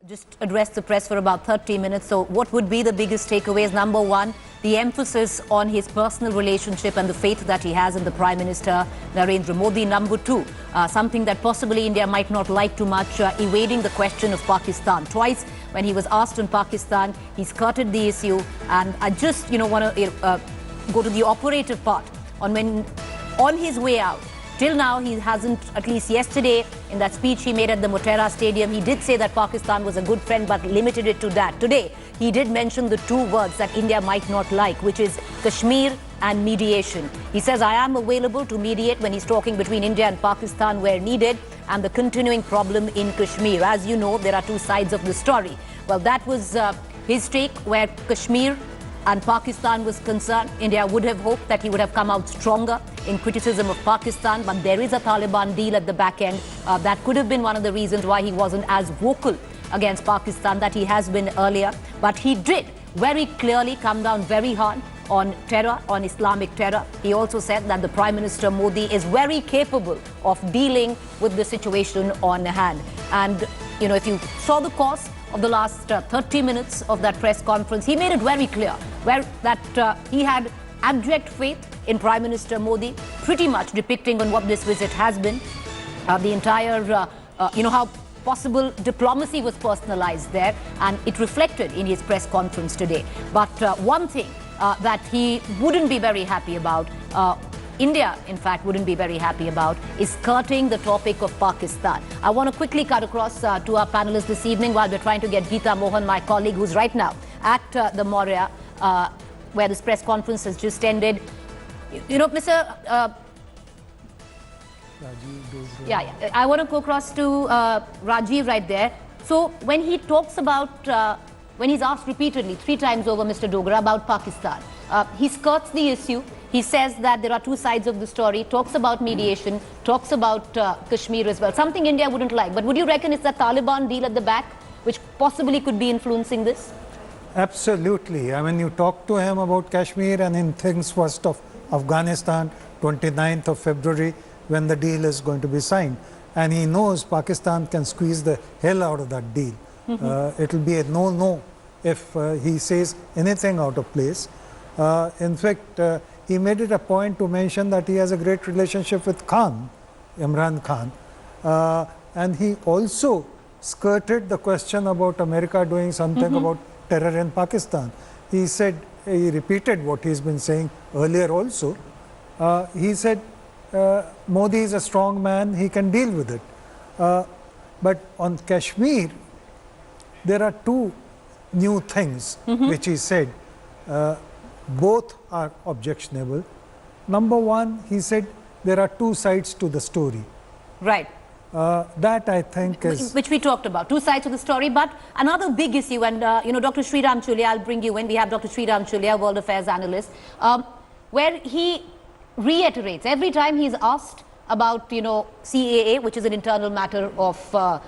Just address the press for about 30 minutes. So what would be the biggest takeaways? Number one, the emphasis on his personal relationship and the faith that he has in the Prime Minister, Narendra Modi. Number two, something that possibly India might not like too much, evading the question of Pakistan. Twice when he was asked on Pakistan, he skirted the issue. And I just, want to go to the operative part on his way out. Till now, he hasn't, at least yesterday, in that speech he made at the Motera Stadium, he did say that Pakistan was a good friend, but limited it to that. Today, he did mention the two words that India might not like, which is Kashmir and mediation. He says, I am available to mediate when he's talking between India and Pakistan where needed, and the continuing problem in Kashmir. As you know, there are two sides of the story. Well, that was his take, where Kashmir and Pakistan was concerned. India would have hoped that he would have come out stronger in criticism of Pakistan, but there is a Taliban deal at the back end. That could have been one of the reasons why he wasn't as vocal against Pakistan that he has been earlier. But he did very clearly come down very hard on terror, on Islamic terror. He also said that the Prime Minister Modi is very capable of dealing with the situation on hand. And, if you saw the course of the last 30 minutes of that press conference, he made it very clear that he had abject faith in Prime Minister Modi, pretty much depicting on what this visit has been. The entire, how possible diplomacy was personalized there, and it reflected in his press conference today. But one thing that he wouldn't be very happy about, India, in fact, wouldn't be very happy about, is skirting the topic of Pakistan. I want to quickly cut across to our panelists this evening while we're trying to get Geeta Mohan, my colleague, who's right now at the Moria, where this press conference has just ended. Mr. I want to go across to Rajiv right there. So when he talks about, when he's asked repeatedly, 3 times over, Mr. Dogra, about Pakistan, he skirts the issue. He says that there are two sides of the story, talks about mediation, talks about Kashmir as well, something India wouldn't like. But would you reckon it's the Taliban deal at the back which possibly could be influencing this? Absolutely. I mean, you talk to him about Kashmir and he thinks first of Afghanistan, 29th of February, when the deal is going to be signed. And he knows Pakistan can squeeze the hell out of that deal. It will be a no-no if he says anything out of place. In fact, he made it a point to mention that he has a great relationship with Khan, Imran Khan. And he also skirted the question about America doing something about terror in Pakistan. He said, he repeated what he's been saying earlier also. He said, Modi is a strong man, he can deal with it. But on Kashmir, there are two new things which he said. Both are objectionable. Number one, he said there are two sides to the story. Right. That I think is... Which we talked about, two sides of the story. But another big issue, and Dr. Sriram Chulia, I'll bring you in. We have Dr. Sriram Chulia, World Affairs Analyst, where he reiterates every time he's asked about, CAA, which is an internal matter of,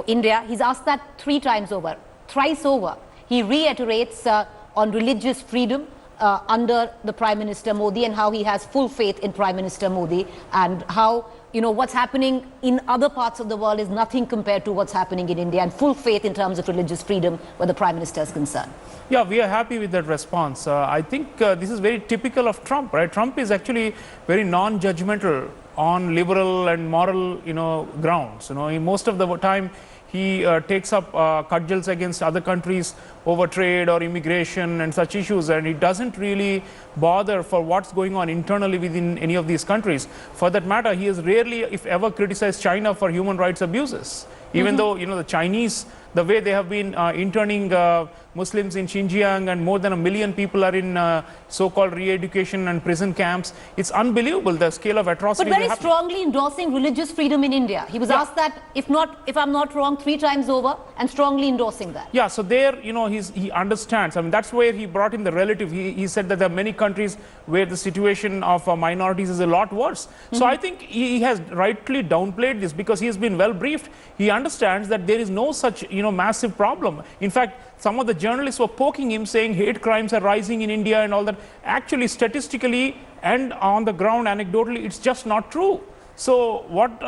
India. He's asked that 3 times over, thrice over. He reiterates on religious freedom under the Prime Minister Modi, and how he has full faith in Prime Minister Modi, and how what's happening in other parts of the world is nothing compared to what's happening in India, and full faith in terms of religious freedom where the Prime Minister is concerned. Yeah, we are happy with that response. I think this is very typical of Trump, right? Trump is actually very non-judgmental on liberal and moral, grounds. Most of the time he takes up cudgels against other countries over trade or immigration and such issues, and he doesn't really bother for what's going on internally within any of these countries. For that matter, he has rarely, if ever, criticized China for human rights abuses. Even though, the Chinese, the way they have been interning Muslims in Xinjiang, and more than 1 million people are in so-called re-education and prison camps. It's unbelievable, the scale of atrocity. But very strongly endorsing religious freedom in India. He was asked that, if I'm not wrong, 3 times over, and strongly endorsing that. Yeah, so there, he understands. I mean, that's where he brought in the relative. He said that there are many countries where the situation of minorities is a lot worse. So I think he has rightly downplayed this because he has been well briefed. He understands that there is no such, massive problem. In fact, some of the journalists were poking him, saying hate crimes are rising in India and all that. Actually, statistically and on the ground, anecdotally, it's just not true. So what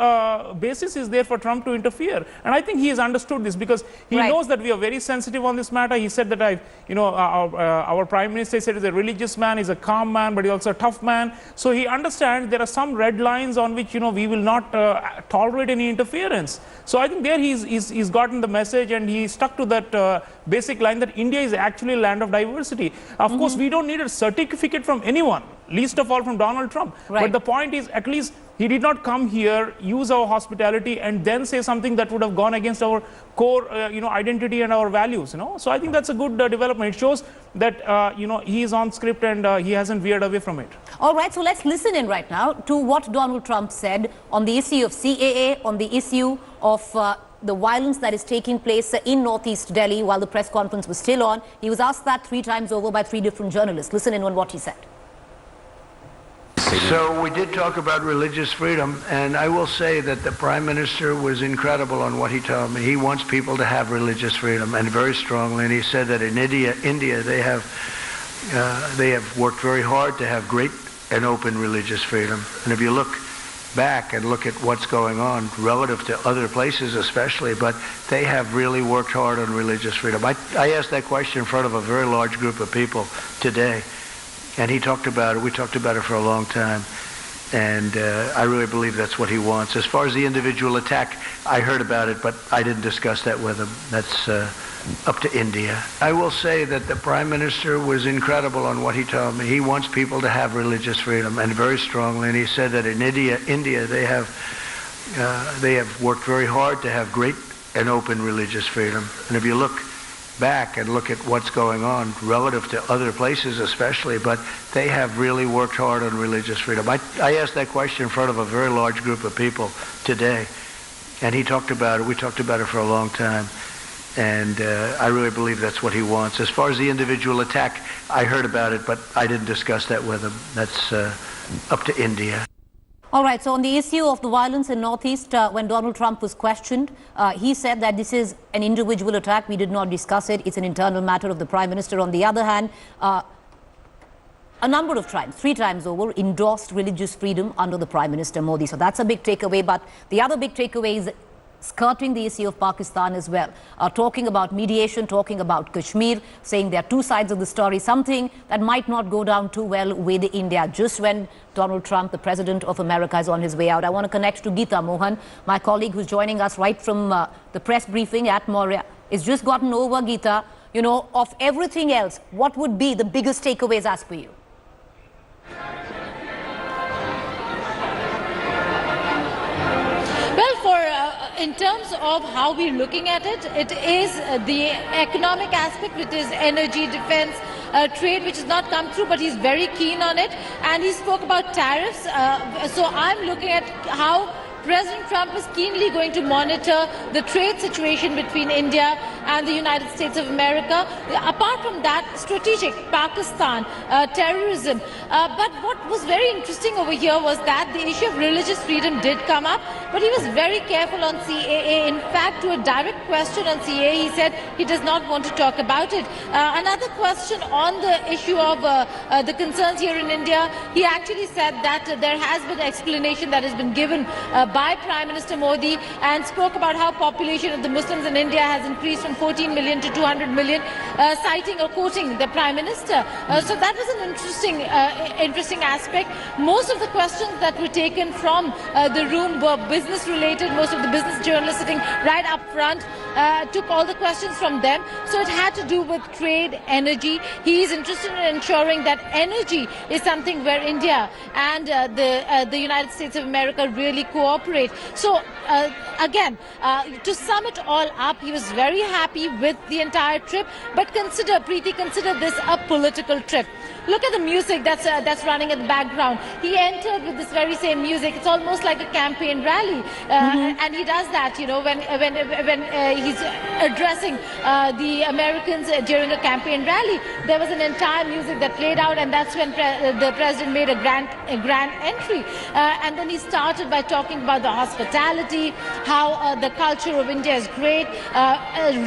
basis is there for Trump to interfere? And I think he has understood this, because he knows that we are very sensitive on this matter. He said that our Prime Minister said he's a religious man, he's a calm man, but he's also a tough man. So he understands there are some red lines on which we will not tolerate any interference. So I think there he's gotten the message, and he stuck to that basic line that India is actually a land of diversity. Of course, we don't need a certificate from anyone, least of all from Donald Trump. But the point is, at least he did not come here, use our hospitality, and then say something that would have gone against our core, identity and our values. So I think that's a good development. It shows that he is on script, and he hasn't veered away from it. All right, so let's listen in right now to what Donald Trump said on the issue of CAA, on the issue of the violence that is taking place in Northeast Delhi while the press conference was still on. He was asked that 3 times over by 3 different journalists. Listen in on what he said. So we did talk about religious freedom, and I will say that the Prime Minister was incredible on what he told me. He wants people to have religious freedom, and very strongly, and he said that in India they have worked very hard to have great and open religious freedom. And if you look back and look at what's going on relative to other places especially, but they have really worked hard on religious freedom. I asked that question in front of a very large group of people today, and he talked about it. We talked about it for a long time, and I really believe that's what he wants. As far as the individual attack, I heard about it, but I didn't discuss that with him. That's up to India. I will say that the Prime Minister was incredible on what he told me. He wants people to have religious freedom, and very strongly, and he said that in India they have worked very hard to have great and open religious freedom. And if you look back and look at what's going on relative to other places especially, but they have really worked hard on religious freedom. I asked that question in front of a very large group of people today, and he talked about it. We talked about it for a long time, and I really believe that's what he wants. As far as the individual attack, I heard about it, but I didn't discuss that with him. That's up to India. All right, so on the issue of the violence in Northeast, when Donald Trump was questioned, he said that this is an individual attack. We did not discuss it. It's an internal matter of the Prime Minister. On the other hand, a number of times, 3 times over, endorsed religious freedom under the Prime Minister Modi. So that's a big takeaway. But the other big takeaway is skirting the issue of Pakistan as well, talking about mediation, talking about Kashmir, saying there are 2 sides of the story, something that might not go down too well with India just when Donald Trump, the President of America, is on his way out. I want to connect to Geeta Mohan, my colleague who's joining us right from the press briefing at Moria. It's just gotten over, Geeta. Of everything else, what would be the biggest takeaways as per you? In terms of how we're looking at it, it is the economic aspect, which is energy, defense, trade, which has not come through, but he's very keen on it. And he spoke about tariffs. So I'm looking at how President Trump is keenly going to monitor the trade situation between India and the United States of America. Apart from that, strategic, Pakistan, terrorism. But what was very interesting over here was that the issue of religious freedom did come up, but he was very careful on CAA. In fact, to a direct question on CAA, he said he does not want to talk about it. Another question on the issue of the concerns here in India, he actually said that there has been explanation that has been given by Prime Minister Modi, and spoke about how population of the Muslims in India has increased from 14 million to 200 million, citing or quoting the Prime Minister. So that was an interesting aspect. Most of the questions that were taken from the room were business related. Most of the business journalists sitting right up front took all the questions from them. So it had to do with trade, energy. He is interested in ensuring that energy is something where India and the United States of America really cooperate. So again, to sum it all up, he was very happy with the entire trip, but Preeti, consider this a political trip. Look at the music that's running in the background. He entered with this very same music. It's almost like a campaign rally, and he does that, when he's addressing the Americans during a campaign rally. There was an entire music that played out, and that's when the president made a grand entry. And then he started by talking about the hospitality, how the culture of India is great.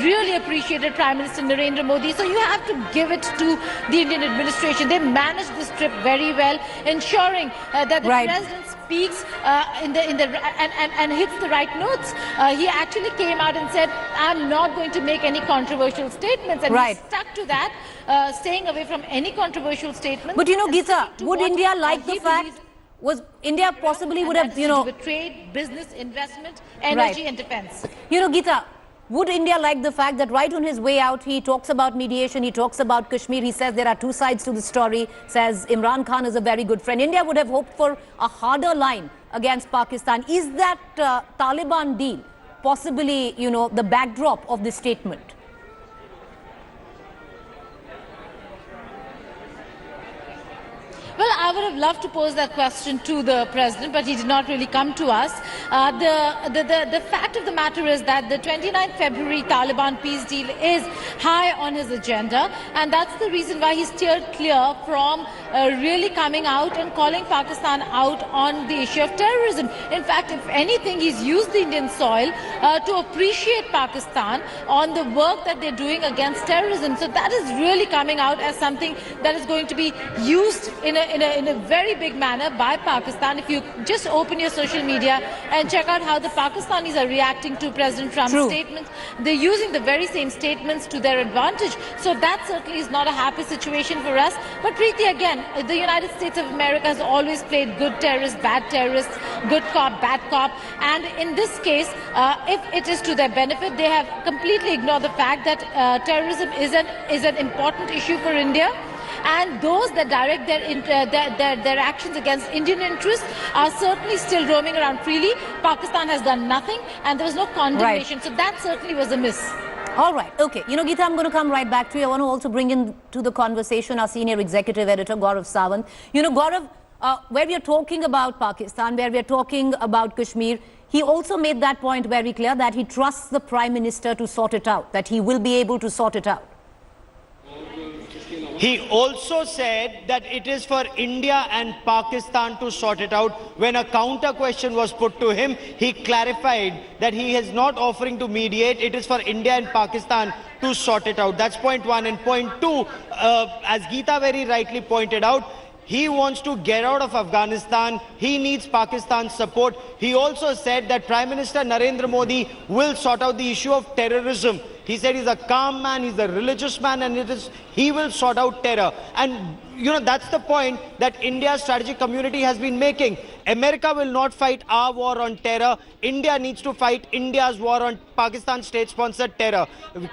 Really appreciated Prime Minister Narendra Modi. So you have to give it to the Indian administration. They managed this trip very well, ensuring that the president's speaks and hits the right notes. He actually came out and said, I'm not going to make any controversial statements, and he stuck to that, staying away from any controversial statements. But Geeta, would India like the fact, was India possibly would have, with trade, business, investment, energy and defense. Geeta, would India like the fact that right on his way out, he talks about mediation, he talks about Kashmir, he says there are two sides to the story, says Imran Khan is a very good friend. India would have hoped for a harder line against Pakistan. Is that Taliban deal possibly, the backdrop of this statement? Well, I would have loved to pose that question to the president, but he did not really come to us. The fact of the matter is that the 29th February Taliban peace deal is high on his agenda, and that's the reason why he steered clear from really coming out and calling Pakistan out on the issue of terrorism. In fact, if anything, he's used the Indian soil to appreciate Pakistan on the work that they're doing against terrorism. So that is really coming out as something that is going to be used in a very big manner by Pakistan. If you just open your social media and check out how the Pakistanis are reacting to President Trump's statements, they're using the very same statements to their advantage. So that certainly is not a happy situation for us. But Preeti, again, the United States of America has always played good terrorists, bad terrorists, good cop, bad cop. And in this case, if it is to their benefit, they have completely ignored the fact that terrorism is an important issue for India. And those that direct their actions against Indian interests are certainly still roaming around freely. Pakistan has done nothing, and there was no condemnation. So that certainly was a miss. All right. Okay. Geeta, I'm going to come right back to you. I want to also bring in to the conversation our senior executive editor, Gaurav Sawant. Gaurav, where we are talking about Pakistan, where we are talking about Kashmir, he also made that point very clear that he trusts the Prime Minister to sort it out, that he will be able to sort it out. He also said that it is for India and Pakistan to sort it out. When a counter question was put to him, he clarified that he is not offering to mediate. It is for India and Pakistan to sort it out. That's point one. And point two, as Geeta very rightly pointed out, he wants to get out of Afghanistan. He needs Pakistan's support. He also said that Prime Minister Narendra Modi will sort out the issue of terrorism. He said he's a calm man, he's a religious man, and he will sort out terror. And, that's the point that India's strategic community has been making. America will not fight our war on terror. India needs to fight India's war on Pakistan state-sponsored terror.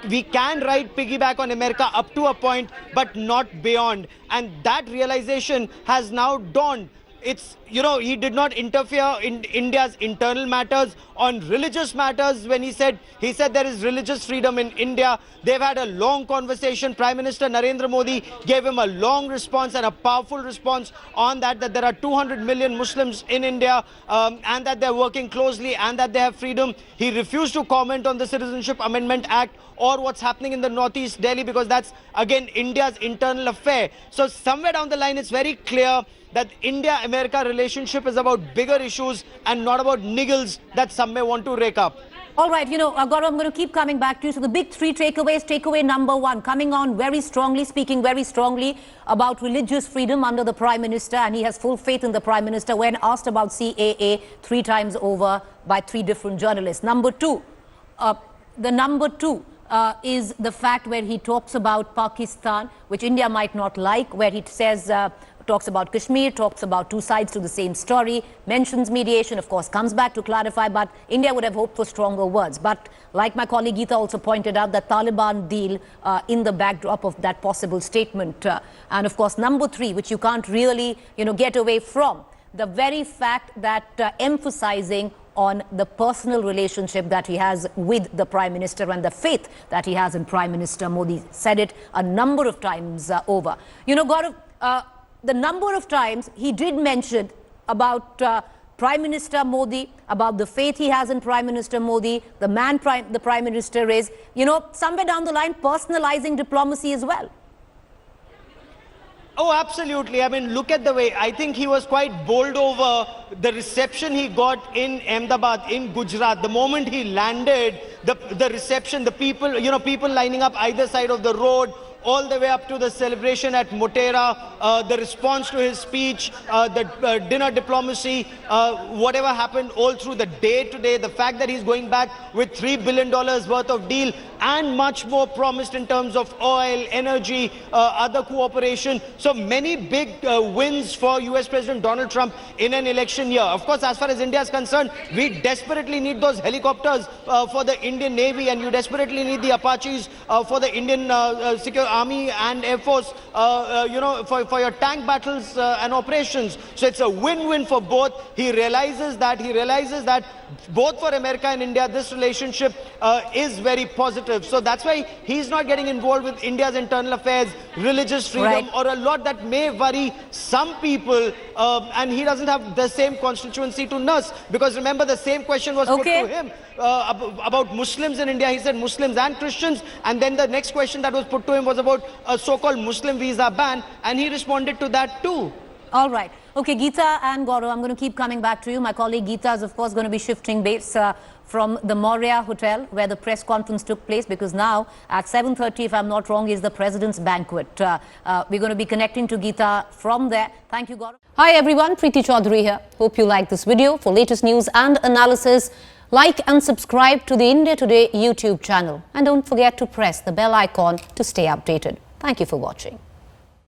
We can ride piggyback on America up to a point, but not beyond. And that realization has now dawned. It's, he did not interfere in India's internal matters, on religious matters. When he said there is religious freedom in India. They've had a long conversation. Prime Minister Narendra Modi gave him a long response and a powerful response on that there are 200 million Muslims in India, and that they're working closely and that they have freedom. He refused to comment on the Citizenship Amendment Act or what's happening in the Northeast Delhi, because that's, again, India's internal affair. So somewhere down the line, it's very clear that India-America relationship is about bigger issues and not about niggles that some may want to rake up. All right, Gaurav, I'm going to keep coming back to you. So the big three takeaways. Takeaway number one, coming on very strongly, speaking very strongly about religious freedom under the Prime Minister, and he has full faith in the Prime Minister when asked about CAA 3 times over by 3 different journalists. Number two, is the fact where he talks about Pakistan, which India might not like, where he says, talks about Kashmir, talks about 2 sides to the same story, mentions mediation, of course, comes back to clarify, but India would have hoped for stronger words. But like my colleague Geeta also pointed out, the Taliban deal in the backdrop of that possible statement. And of course, number 3, which you can't really, get away from, the very fact that emphasizing on the personal relationship that he has with the Prime Minister and the faith that he has in Prime Minister Modi. Said it a number of times over. Gaurav, the number of times he did mention about Prime Minister Modi, about the faith he has in Prime Minister Modi, the man the Prime Minister is, somewhere down the line, personalizing diplomacy as well. Oh, absolutely. I mean, look at the way, I think he was quite bowled over the reception he got in Ahmedabad, in Gujarat. The moment he landed, the reception, the people, people lining up either side of the road, all the way up to the celebration at Motera, the response to his speech, the dinner diplomacy, whatever happened all through the day today, the fact that he's going back with $3 billion worth of deal and much more promised in terms of oil, energy, other cooperation. So many big wins for US President Donald Trump in an election year. Of course, as far as India is concerned, we desperately need those helicopters for the Indian Navy, and you desperately need the Apaches for the Indian Secure Army and Air Force, for your tank battles and operations. So it's a win-win for both. He realizes that both for America and India, this relationship is very positive. So that's why he's not getting involved with India's internal affairs, religious freedom, or a lot that may worry some people. And he doesn't have the same constituency to nurse. Because remember, the same question was put to him about Muslims in India. He said Muslims and Christians. And then the next question that was put to him was about a so-called Muslim visa ban. And he responded to that too. All right. Okay, Geeta and Gaurav, I'm going to keep coming back to you. My colleague Geeta is, of course, going to be shifting base from the Moria Hotel, where the press conference took place, because now at 7:30, if I'm not wrong, is the President's banquet. We're going to be connecting to Geeta from there. Thank you, Gaurav. Hi, everyone. Preeti Chaudhary here. Hope you like this video. For latest news and analysis, like and subscribe to the India Today YouTube channel. And don't forget to press the bell icon to stay updated. Thank you for watching.